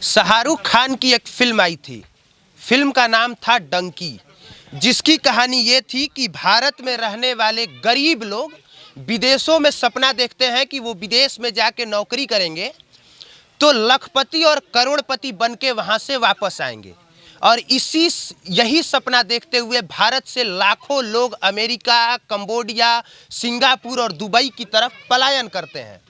शाहरुख खान की एक फिल्म आई थी। फिल्म का नाम था डंकी, जिसकी कहानी ये थी कि भारत में रहने वाले गरीब लोग विदेशों में सपना देखते हैं कि वो विदेश में जाके नौकरी करेंगे तो लखपति और करोड़पति बन के वहाँ से वापस आएंगे। और यही सपना देखते हुए भारत से लाखों लोग अमेरिका, कंबोडिया, सिंगापुर और दुबई की तरफ पलायन करते हैं।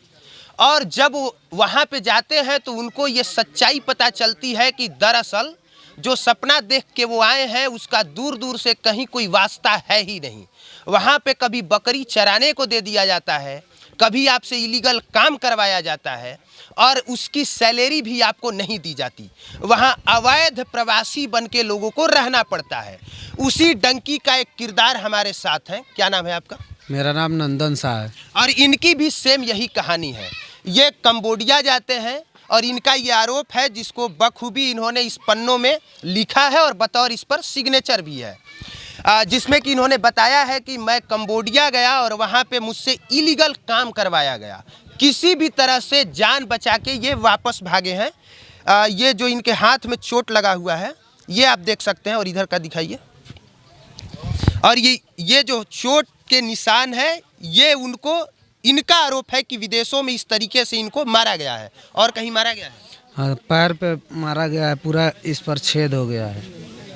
और जब वहाँ पे जाते हैं तो उनको ये सच्चाई पता चलती है कि दरअसल जो सपना देख के वो आए हैं उसका दूर दूर से कहीं कोई वास्ता है ही नहीं। वहाँ पे कभी बकरी चराने को दे दिया जाता है, कभी आपसे इलीगल काम करवाया जाता है और उसकी सैलरी भी आपको नहीं दी जाती। वहाँ अवैध प्रवासी बन के लोगों को रहना पड़ता है। उसी डंकी का एक किरदार हमारे साथ है। क्या नाम है आपका? मेरा नाम नंदन शाह है। और इनकी भी सेम यही कहानी है। ये कंबोडिया जाते हैं और इनका ये आरोप है, जिसको बखूबी इन्होंने इस पन्नों में लिखा है और बतौर इस पर सिग्नेचर भी है, जिसमें कि इन्होंने बताया है कि मैं कंबोडिया गया और वहाँ पे मुझसे इलीगल काम करवाया गया। किसी भी तरह से जान बचा के ये वापस भागे हैं। ये जो इनके हाथ में चोट लगा हुआ है ये आप देख सकते हैं, और इधर का दिखाइए। और ये जो चोट के निशान है, ये इनका आरोप है कि विदेशों में इस तरीके से इनको मारा गया है। और कहीं मारा गया है? हाँ, पैर पे मारा गया है, पूरा इस पर छेद हो गया है।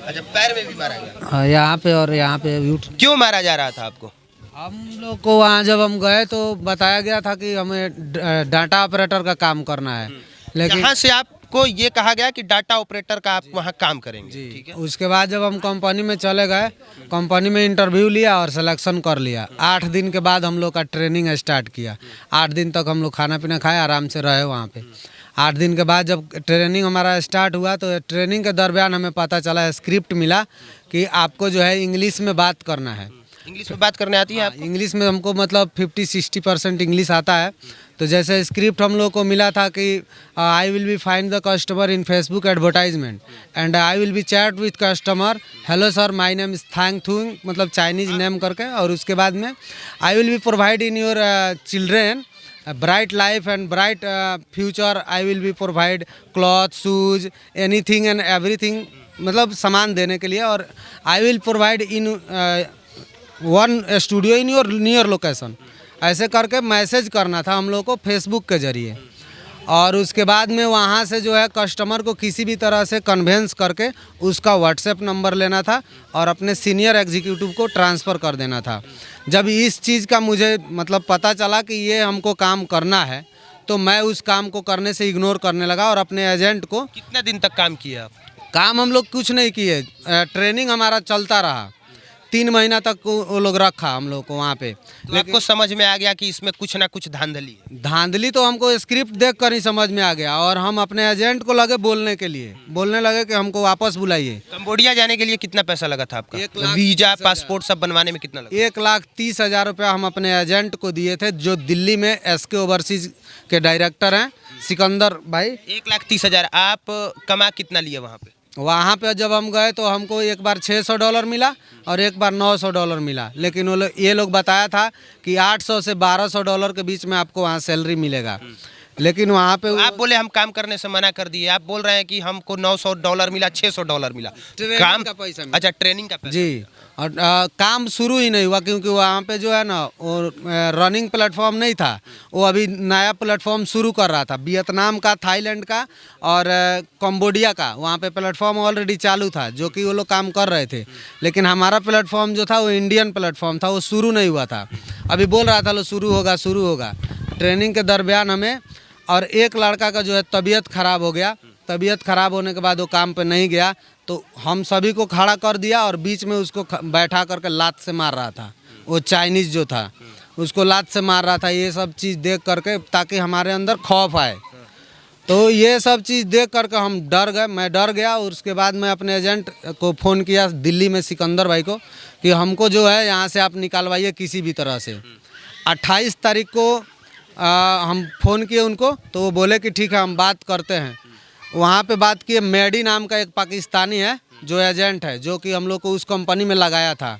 अच्छा, पैर में भी मारा गया? हाँ, यहाँ पे और यहाँ पे। क्यों मारा जा रहा था आपको? हम लोग को वहाँ जब हम गए तो बताया गया था कि हमें डाटा ऑपरेटर का काम करना है, लेकिन यहाँ से आपको ये कहा गया कि डाटा ऑपरेटर का आप वहाँ काम करेंगे। जी। ठीक है। उसके बाद जब हम कंपनी में चले गए, कंपनी में इंटरव्यू लिया और सिलेक्शन कर लिया। 8 दिन के बाद हम लोग का ट्रेनिंग स्टार्ट किया। 8 दिन तक हम लोग खाना पीना खाए, आराम से रहे वहाँ पे। 8 दिन के बाद जब ट्रेनिंग हमारा स्टार्ट हुआ तो ट्रेनिंग के दरमियान हमें पता चला, स्क्रिप्ट मिला कि आपको जो है इंग्लिश में बात करना है। इंग्लिश में बात करने आती है आपको? इंग्लिश में हमको मतलब 50-60% इंग्लिश आता है। तो जैसे स्क्रिप्ट हम लोग को मिला था कि I will be find the customer in Facebook advertisement and I will be chat with customer, hello sir my name is Thank Thoong, मतलब चाइनीज नेम करके। और उसके बाद में I will be provide in your children bright life and bright future, I will be provide cloth, shoes, anything and everything, मतलब सामान देने के लिए। और I will provide in one studio in your near location. ऐसे करके message करना था हम लोग को फेसबुक के ज़रिए। और उसके बाद में वहाँ से जो है कस्टमर को किसी भी तरह से कन्वेंस करके उसका व्हाट्सएप नंबर लेना था और अपने सीनियर एग्जीक्यूटिव को ट्रांसफ़र कर देना था। जब इस चीज़ का मुझे मतलब पता चला कि ये हमको काम करना है तो मैं उस काम को करने से इग्नोर करने लगा और अपने एजेंट को। कितने दिन तक काम किया आप? काम हम लोग कुछ नहीं किए, ट्रेनिंग हमारा चलता रहा। 3 महीना तक वो लोग रखा हम लोग को वहाँ पे। तो आपको समझ में आ गया कि इसमें कुछ ना कुछ धांधली है? धांधली तो हमको स्क्रिप्ट देख कर ही समझ में आ गया और हम अपने एजेंट को लगे बोलने लगे कि हमको वापस बुलाइए। कंबोडिया जाने के लिए कितना पैसा लगा था आपका? 1,30,000 वीजा, पासपोर्ट सब बनवाने में कितना लगा? 1,30,000 रुपया हम अपने एजेंट को दिए थे, जो दिल्ली में SK ओवरसीज के डायरेक्टर हैं, सिकंदर भाई। 1,30,000। आप कमा कितना लिए वहाँ पे? वहाँ पे जब हम गए तो हमको एक बार $600 मिला और एक बार $900 मिला, लेकिन ये लोग बताया था कि $800 से $1,200 के बीच में आपको वहाँ सैलरी मिलेगा। लेकिन वहाँ पे आप बोले हम काम करने से मना कर दिए। आप बोल रहे हैं कि हमको $900 मिला, $600 मिला। काम का पैसा अच्छा, ट्रेनिंग का पैसा जी। और काम शुरू ही नहीं हुआ क्योंकि वहाँ पे जो है ना वो रनिंग प्लेटफॉर्म नहीं था। वो अभी नया प्लेटफॉर्म शुरू कर रहा था, वियतनाम का, थाईलैंड का और कंबोडिया का। वहाँ पे प्लेटफॉर्म ऑलरेडी चालू था जो कि वो लोग काम कर रहे थे। लेकिन हमारा प्लेटफॉर्म जो था वो इंडियन प्लेटफॉर्म था, वो शुरू नहीं हुआ था। अभी बोल रहा था लो शुरू होगा। ट्रेनिंग के दरमियान हमें और एक लड़का का जो है तबीयत ख़राब हो गया। तबीयत ख़राब होने के बाद वो काम पे नहीं गया तो हम सभी को खड़ा कर दिया और बीच में उसको बैठा करके लात से मार रहा था। वो चाइनीज़ जो था उसको लात से मार रहा था। ये सब चीज़ देख करके ताकि हमारे अंदर खौफ आए, तो ये सब चीज़ देख करके हम डर गए। मैं डर गया और उसके बाद मैं अपने एजेंट को फ़ोन किया दिल्ली में, सिकंदर भाई को, कि हमको जो है यहाँ से आप निकालवाइए किसी भी तरह से। 28 तारीख को हम फ़ोन किए उनको तो वो बोले कि ठीक है हम बात करते हैं। वहाँ पे बात किए। मेडी नाम का एक पाकिस्तानी है जो एजेंट है, जो कि हम लोग को उस कंपनी में लगाया था।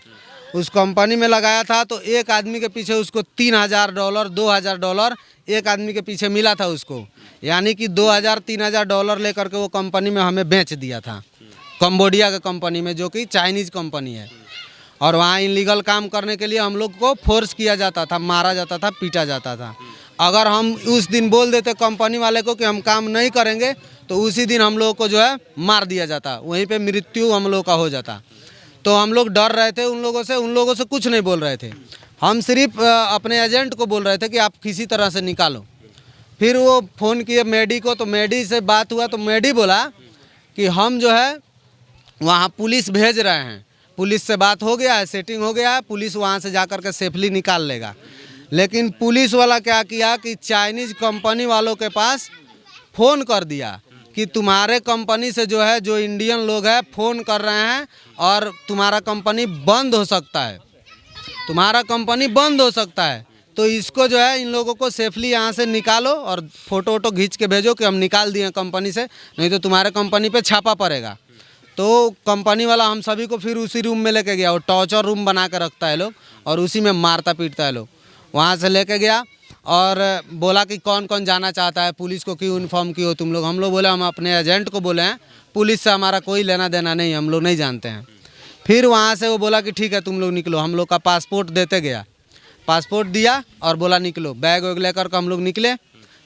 उस कंपनी में लगाया था तो एक आदमी के पीछे उसको $3,000 $2,000 एक आदमी के पीछे मिला था उसको, यानी कि $2,000-3,000 लेकर के वो कंपनी में हमें बेच दिया था, कंबोडिया के कंपनी में, जो कि चाइनीज़ कंपनी है। और वहाँ इलीगल काम करने के लिए हम लोग को फोर्स किया जाता था, मारा जाता था, पीटा जाता था। अगर हम उस दिन बोल देते कंपनी वाले को कि हम काम नहीं करेंगे तो उसी दिन हम लोगों को जो है मार दिया जाता, वहीं पे मृत्यु हम लोग का हो जाता। तो हम लोग डर रहे थे उन लोगों से कुछ नहीं बोल रहे थे। हम सिर्फ अपने एजेंट को बोल रहे थे कि आप किसी तरह से निकालो। फिर वो फ़ोन किए मेडी को, तो मेडी से बात हुआ तो मेडी बोला कि हम जो है वहाँ पुलिस भेज रहे हैं, पुलिस से बात हो गया है, सेटिंग हो गया है, पुलिस वहाँ से जा कर के सेफली निकाल लेगा। लेकिन पुलिस वाला क्या किया कि चाइनीज़ कंपनी वालों के पास फ़ोन कर दिया कि तुम्हारे कंपनी से जो है जो इंडियन लोग हैं फ़ोन कर रहे हैं और तुम्हारा कंपनी बंद हो सकता है, तुम्हारा कंपनी बंद हो सकता है। तो इसको जो है इन लोगों को सेफली यहाँ से निकालो और फ़ोटो वोटो खींच के भेजो कि हम निकाल दिए कंपनी से, नहीं तो तुम्हारे कंपनी पे छापा पड़ेगा। तो कंपनी वाला हम सभी को फिर उसी रूम में लेके गया, वो टॉर्चर रूम बना के रखता है लोग और उसी में मारता पीटता है लोग। वहाँ से लेके गया और बोला कि कौन कौन जाना चाहता है, पुलिस को क्यों इन्फॉर्म किए हो तुम लोग। हम लोग बोले हम अपने एजेंट को बोले हैं, पुलिस से हमारा कोई लेना देना नहीं, हम लोग नहीं जानते हैं। फिर वहाँ से वो बोला कि ठीक है तुम लोग निकलो। हम लोग का पासपोर्ट देते गया, पासपोर्ट दिया और बोला निकलो। बैग वैग लेकर के हम लोग निकले।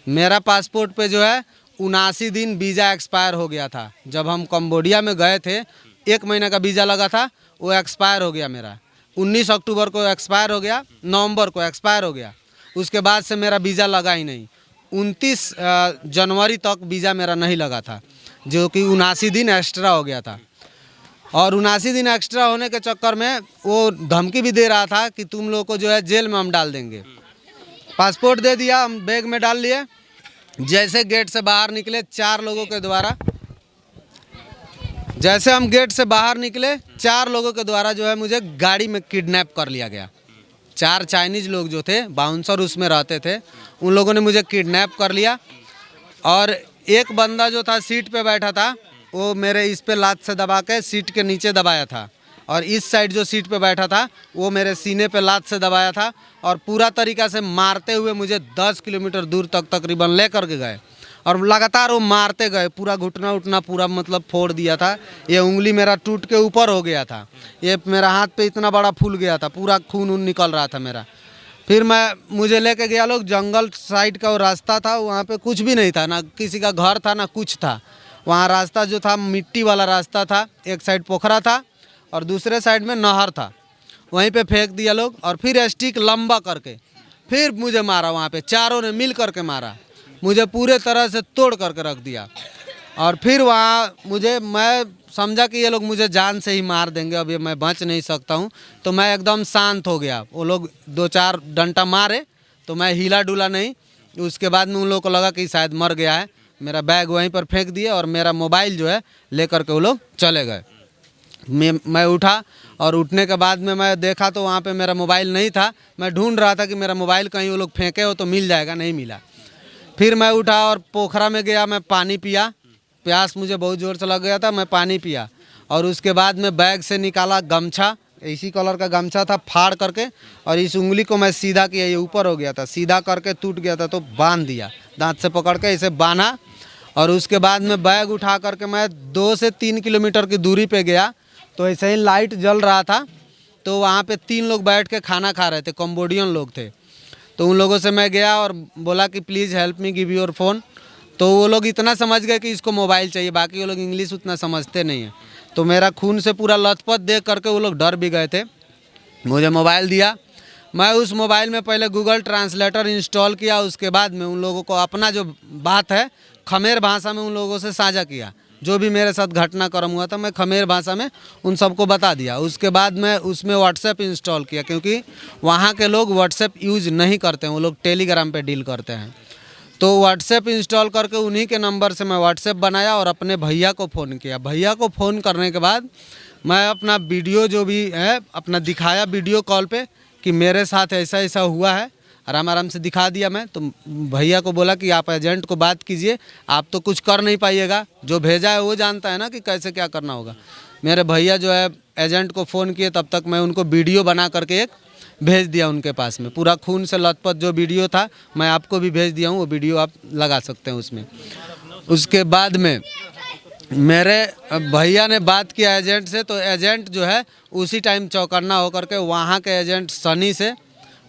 मेरा पासपोर्ट पे जो है 79 दिन वीज़ा एक्सपायर हो गया था। जब हम कंबोडिया में गए थे 1 महीने का वीज़ा लगा था, वो एक्सपायर हो गया मेरा। 19 अक्टूबर को एक्सपायर हो गया, नवंबर को एक्सपायर हो गया। उसके बाद से मेरा वीज़ा लगा ही नहीं। 29 जनवरी तक वीज़ा मेरा नहीं लगा था, जो कि 79 दिन एक्स्ट्रा हो गया था। और 79 दिन एक्स्ट्रा होने के चक्कर में वो धमकी भी दे रहा था कि तुम लोग को जो है जेल में हम डाल देंगे। पासपोर्ट दे दिया, हम बैग में डाल लिए। जैसे गेट से बाहर निकले 4 लोगों के द्वारा, जैसे हम गेट से बाहर निकले 4 लोगों के द्वारा जो है मुझे गाड़ी में किडनैप कर लिया गया। 4 चाइनीज़ लोग जो थे, बाउंसर उसमें रहते थे, उन लोगों ने मुझे किडनैप कर लिया। और एक बंदा जो था सीट पे बैठा था, वो मेरे इस पे लात से दबा के सीट के नीचे दबाया था, और इस साइड जो सीट पे बैठा था वो मेरे सीने पे लात से दबाया था और पूरा तरीक़ा से मारते हुए मुझे 10 किलोमीटर दूर तक तकरीबन ले कर के गए। और लगातार वो मारते गए, पूरा घुटना उठना पूरा मतलब फोड़ दिया था। ये उंगली मेरा टूट के ऊपर हो गया था, ये मेरा हाथ पे इतना बड़ा फूल गया था, पूरा खून उन निकल रहा था मेरा। फिर मुझे लेके गया लोग, जंगल साइड का वो रास्ता था, वहाँ पे कुछ भी नहीं था, ना किसी का घर था ना कुछ था। वहाँ रास्ता जो था मिट्टी वाला रास्ता था, एक साइड पोखरा था और दूसरे साइड में नहर था। वहीं पे फेंक दिया लोग और फिर स्टिक लंबा करके फिर मुझे मारा। वहाँ पे चारों ने मिल करके मारा, मुझे पूरे तरह से तोड़ करके रख दिया। और फिर वहाँ मैं समझा कि ये लोग मुझे जान से ही मार देंगे, अब ये मैं बच नहीं सकता हूँ। तो मैं एकदम शांत हो गया। वो लोग 2-4 डंडा मारे तो मैं हिला डुला नहीं। उसके बाद में उन लोगों को लगा कि शायद मर गया है। मेरा बैग वहीं पर फेंक दिए और मेरा मोबाइल जो है लेकर के वो लोग चले गए। मैं उठा और उठने के बाद में मैं देखा तो वहाँ पे मेरा मोबाइल नहीं था। मैं ढूंढ रहा था कि मेरा मोबाइल कहीं वो लोग फेंके हो तो मिल जाएगा, नहीं मिला। फिर मैं उठा और पोखरा में गया, मैं पानी पिया, प्यास मुझे बहुत ज़ोर से लग गया था, मैं पानी पिया। और उसके बाद में बैग से निकाला गमछा, इसी कलर का गमछा था, फाड़ करके, और इस उंगली को मैं सीधा किया, ये ऊपर हो गया था, सीधा करके टूट गया था तो बांध दिया, दांत से पकड़ के इसे बांधा। और उसके बाद में बैग उठा करके मैं 2 से 3 किलोमीटर की दूरी पे गया तो ऐसे ही लाइट जल रहा था। तो वहाँ पे 3 लोग बैठ के खाना खा रहे थे, कंबोडियन लोग थे। तो उन लोगों से मैं गया और बोला कि please help me give your phone. तो वो लोग इतना समझ गए कि इसको मोबाइल चाहिए, बाकी वो लोग इंग्लिश उतना समझते नहीं हैं। तो मेरा खून से पूरा लथपथ देख करके वो लोग डर भी गए थे। मुझे मोबाइल दिया, मैं उस मोबाइल में पहले गूगल ट्रांसलेटर इंस्टॉल किया। उसके बाद में उन लोगों को अपना जो बात है खमेर भाषा में उन लोगों से साझा किया। जो भी मेरे साथ घटनाक्रम हुआ था मैं खमेर भाषा में उन सबको बता दिया। उसके बाद मैं उसमें व्हाट्सएप इंस्टॉल किया, क्योंकि वहाँ के लोग व्हाट्सएप यूज़ नहीं करते हैं, वो लोग टेलीग्राम पे डील करते हैं। तो व्हाट्सएप इंस्टॉल करके उन्हीं के नंबर से मैं व्हाट्सएप बनाया और अपने भैया को फ़ोन किया। भैया को फ़ोन करने के बाद मैं अपना वीडियो जो भी है अपना दिखाया वीडियो कॉल पे कि मेरे साथ ऐसा ऐसा हुआ है, आराम आराम से दिखा दिया मैं। तो भैया को बोला कि आप एजेंट को बात कीजिए, आप तो कुछ कर नहीं पाइएगा, जो भेजा है वो जानता है ना कि कैसे क्या करना होगा। मेरे भैया जो है एजेंट को फ़ोन किए, तब तक मैं उनको वीडियो बना करके एक भेज दिया उनके पास में। पूरा खून से लथपथ जो वीडियो था मैं आपको भी भेज दिया हूँ, वो वीडियो आप लगा सकते हैं उसमें। उसके बाद में मेरे भैया ने बात किया एजेंट से, तो एजेंट जो है उसी टाइम चौकन्ना होकर के वहाँ के एजेंट सनी से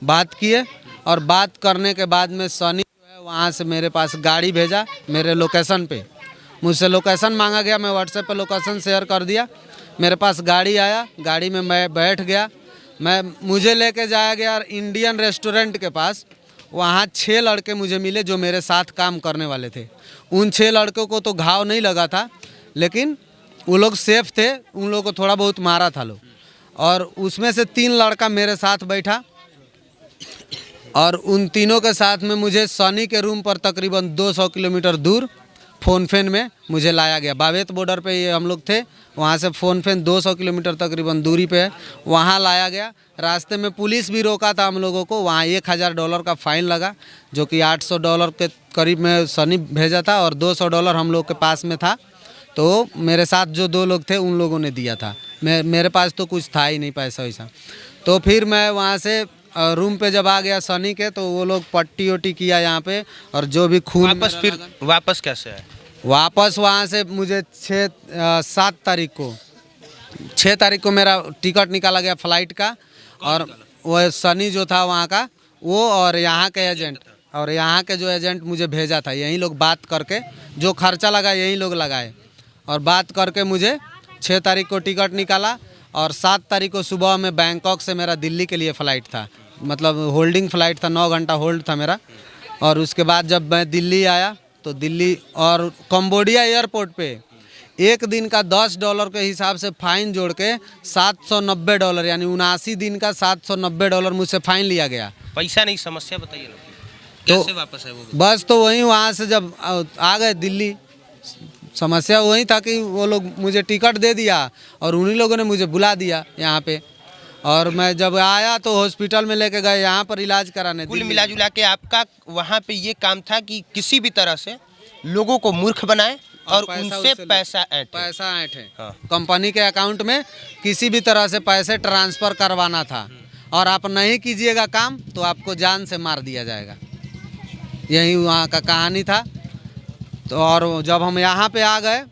बात किए, और बात करने के बाद में सनी जो है वहाँ से मेरे पास गाड़ी भेजा मेरे लोकेशन पे। मुझसे लोकेशन मांगा गया, मैं व्हाट्सएप पे लोकेशन शेयर कर दिया। मेरे पास गाड़ी आया, गाड़ी में मैं बैठ गया, मुझे लेके जाया गया इंडियन रेस्टोरेंट के पास। वहाँ 6 लड़के मुझे मिले जो मेरे साथ काम करने वाले थे। उन 6 लड़कों को तो घाव नहीं लगा था, लेकिन वो लोग सेफ थे, उन लोगों को थोड़ा बहुत मारा था लोग। और उसमें से 3 लड़का मेरे साथ बैठा, और उन तीनों के साथ में मुझे सनी के रूम पर तकरीबन 200 किलोमीटर दूर फोनफेन में मुझे लाया गया। बावेत बॉर्डर पे ये हम लोग थे, वहाँ से फोनफेन 200 किलोमीटर तकरीबन दूरी पे है, वहाँ लाया गया। रास्ते में पुलिस भी रोका था हम लोगों को, वहाँ $1000 का फ़ाइन लगा, जो कि $800 के करीब में सनी भेजा था, और $200 हम लोग के पास में था। तो मेरे साथ जो 2 लोग थे उन लोगों ने दिया था, मेरे पास तो कुछ था ही नहीं पैसा वैसा। तो फिर मैं वहाँ से रूम पे जब आ गया सनी के, तो वो लोग पट्टी वट्टी किया यहाँ पे, और जो भी खून वापस कैसे आए? वापस वहाँ से मुझे 7 तारीख को मेरा टिकट निकाला गया फ़्लाइट का, और वो सनी जो था वहाँ का वो, और यहाँ के एजेंट, और यहाँ के जो एजेंट मुझे भेजा था, यही लोग बात करके जो खर्चा लगा यही लोग लगाए, और बात करके मुझे 6 तारीख को टिकट निकाला, और 7 तारीख को सुबह में बैंकॉक से मेरा दिल्ली के लिए फ़्लाइट था, मतलब होल्डिंग फ़्लाइट था, 9 घंटा होल्ड था मेरा। और उसके बाद जब मैं दिल्ली आया, तो दिल्ली और कंबोडिया एयरपोर्ट पे एक दिन का $10 के हिसाब से फ़ाइन जोड़ के $790, यानी 79 दिन का $790 मुझसे फ़ाइन लिया गया। पैसा नहीं, समस्या बताइए ना, तो कैसे वापस है वो? बस तो वहीं वहाँ से जब आ गए दिल्ली, समस्या वही था कि वो लोग मुझे टिकट दे दिया, और उन्हीं लोगों ने मुझे बुला दिया यहाँ पे, और मैं जब आया तो हॉस्पिटल में लेके गए यहाँ पर इलाज कराने। कुल मिला जुला के आपका वहाँ पे ये काम था कि किसी भी तरह से लोगों को मूर्ख बनाए और उनसे पैसा ऐंठे। हाँ। कंपनी के अकाउंट में किसी भी तरह से पैसे ट्रांसफ़र करवाना था, और आप नहीं कीजिएगा काम तो आपको जान से मार दिया जाएगा। यही वहाँ का कहानी था। तो और जब हम यहाँ पे आ गए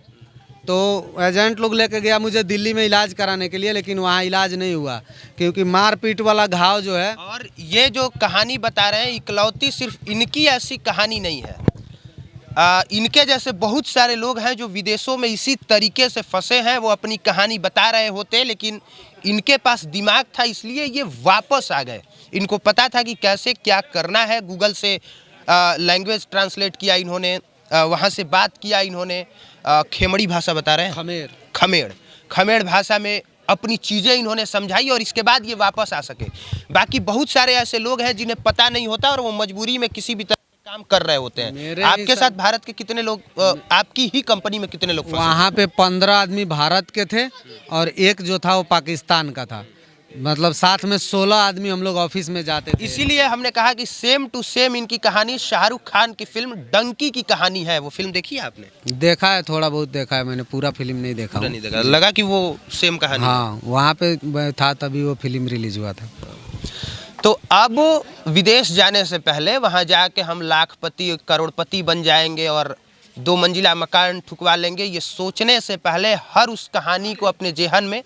तो एजेंट लोग लेके गया मुझे दिल्ली में इलाज कराने के लिए, लेकिन वहाँ इलाज नहीं हुआ, क्योंकि मारपीट वाला घाव जो है। और ये जो कहानी बता रहे हैं इकलौती सिर्फ इनकी ऐसी कहानी नहीं है, इनके जैसे बहुत सारे लोग हैं जो विदेशों में इसी तरीके से फंसे हैं। वो अपनी कहानी बता रहे होते, लेकिन इनके पास दिमाग था, इसलिए ये वापस आ गए। इनको पता था कि कैसे क्या करना है। गूगल से लैंग्वेज ट्रांसलेट किया इन्होंने, वहाँ से बात किया इन्होंने, खेमड़ी भाषा बता रहे हैं, खमेड़ भाषा में अपनी चीज़ें इन्होंने समझाई, और इसके बाद ये वापस आ सके। बाकी बहुत सारे ऐसे लोग हैं जिन्हें पता नहीं होता और वो मजबूरी में किसी भी तरह के काम कर रहे होते हैं। आपके साथ भारत के कितने लोग, आपकी ही कंपनी में कितने लोग? वहाँ पे 15 आदमी भारत के थे, और एक जो था वो पाकिस्तान का था, मतलब साथ में 16 आदमी हम लोग ऑफिस में जाते थे। इसीलिए हमने कहा कि सेम टू सेम इनकी कहानी शाहरुख खान की फिल्म डंकी की कहानी है। वो फिल्म देखी है आपने? देखा है, थोड़ा बहुत देखा है मैंने, पूरा फिल्म नहीं देखा। नहीं देखा, लगा कि वो सेम कहानी। हाँ, वहाँ पे था तभी वो फिल्म रिलीज हुआ था। तो अब विदेश जाने से पहले वहाँ जाके हम लाखपति करोड़पति बन जाएंगे और 2 मंजिला मकान ठुकवा लेंगे, ये सोचने से पहले हर उस कहानी को अपने जेहन में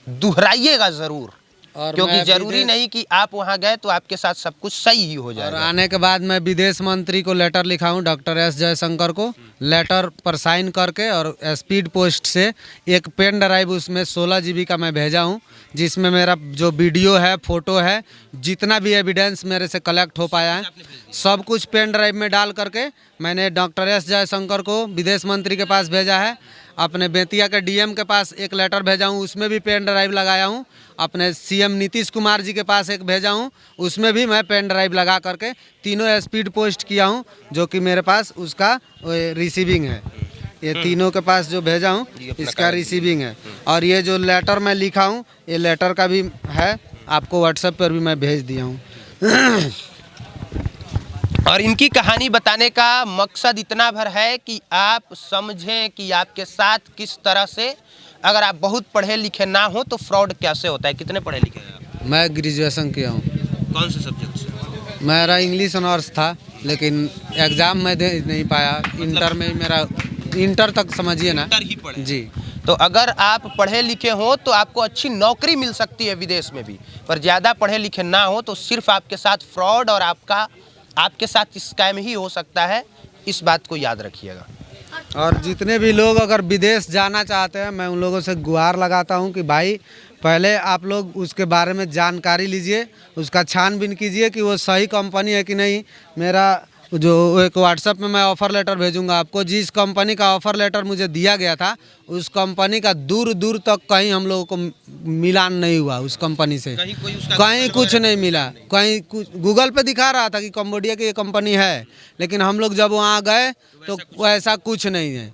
दोहराइएगा ज़रूर, क्योंकि जरूरी नहीं कि आप वहां गए तो आपके साथ सब कुछ सही ही हो जाएगा। और आने के बाद मैं विदेश मंत्री को लेटर लिखा हूँ, डॉक्टर एस जयशंकर को, लेटर पर साइन करके, और स्पीड पोस्ट से एक पेन ड्राइव उसमें 16 GB का मैं भेजा हूँ, जिसमें मेरा जो वीडियो है, फोटो है, जितना भी एविडेंस मेरे से कलेक्ट हो पाया है, सब कुछ पेन ड्राइव में डाल करके मैंने डॉक्टर एस जयशंकर को विदेश मंत्री के पास भेजा है। अपने बेतिया के DM के पास एक लेटर भेजा हूँ, उसमें भी पेन ड्राइव लगाया हूँ। अपने CM नीतीश कुमार जी के पास एक भेजा हूँ, उसमें भी मैं पेन ड्राइव लगा करके तीनों स्पीड पोस्ट किया हूँ, जो कि मेरे पास उसका रिसीविंग है। ये तीनों के पास जो भेजा हूँ इसका रिसीविंग है। और ये जो लेटर मैं लिखा हूँ, ये लेटर का भी है, आपको व्हाट्सएप पर भी मैं भेज दिया हूँ। और इनकी कहानी बताने का मकसद इतना भर है कि आप समझें कि आपके साथ किस तरह से, अगर आप बहुत पढ़े लिखे ना हो तो फ्रॉड कैसे होता है। कितने पढ़े लिखे हैं आप? मैं ग्रेजुएशन किया हूँ। कौन से सब्जेक्ट से? मेरा इंग्लिश ऑनर्स था, लेकिन एग्ज़ाम मैं दे नहीं पाया। इंटर में ही मेरा, इंटर तक समझिए ना। इंटर ही पढ़े। जी। तो अगर आप पढ़े लिखे हो तो आपको अच्छी नौकरी मिल सकती है विदेश में भी, पर ज़्यादा पढ़े लिखे ना हो तो सिर्फ आपके साथ फ्रॉड और आपके साथ स्कैम ही हो सकता है। इस बात को याद रखिएगा। और जितने भी लोग अगर विदेश जाना चाहते हैं, मैं उन लोगों से गुहार लगाता हूं कि भाई पहले आप लोग उसके बारे में जानकारी लीजिए, उसका छानबीन कीजिए कि वो सही कंपनी है कि नहीं। मेरा जो एक व्हाट्सएप में मैं ऑफ़र लेटर भेजूंगा आपको, जिस कंपनी का ऑफ़र लेटर मुझे दिया गया था उस कंपनी का दूर दूर तक कहीं हम लोगों को मिलान नहीं हुआ उस कंपनी से। कहीं कुछ नहीं मिला। कहीं कुछ गूगल पे दिखा रहा था कि कंबोडिया की ये कंपनी है, लेकिन हम लोग जब वहाँ गए तो ऐसा कुछ नहीं है।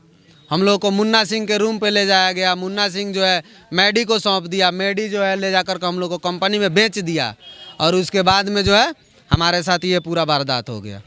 हम लोग को मुन्ना सिंह के रूम पे ले जाया गया। मुन्ना सिंह जो है मैडी को सौंप दिया। मैडी जो है ले जाकर के हम लोग को कंपनी में बेच दिया, और उसके बाद में जो है हमारे साथ ये पूरा वारदात हो गया।